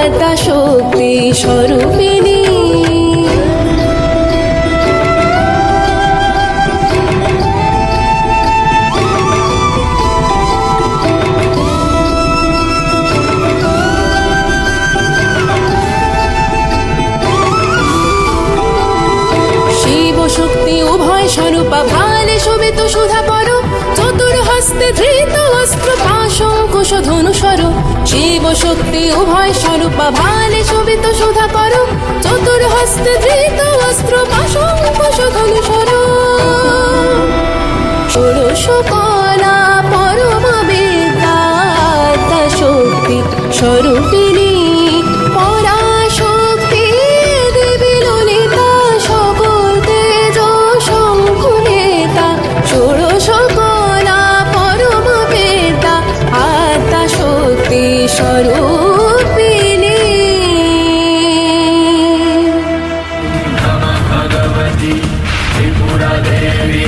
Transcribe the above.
আদ্যা শক্তি স্বরূপিণী। শক্তি উভয় স্বরূপা ভালে শোভিত সুধা পর, চতুর হস্তে ধৃত অস্ত্র পাশঙ্কুশ ধনু স্বরূপ। শিব শক্তি উভয় স্বরূপা ভালে শোভিত সুধা পর, চতুর হস্তে ধৃত অস্ত্র পাশঙ্কুশ ধনু স্বরূপ। ষোড়শ কলা পরম বিদ্যা আদ্যা শক্তি স্বরূপিণী। পরাশক্তি দেবী ললিতা সকল তেজ শঙ্খুনেতা। ষোড়শ কলা পরম বিদ্যা আদ্যা শক্তি স্বরূপিণী। নমঃ ভগবতি ত্রিপুরা দেবী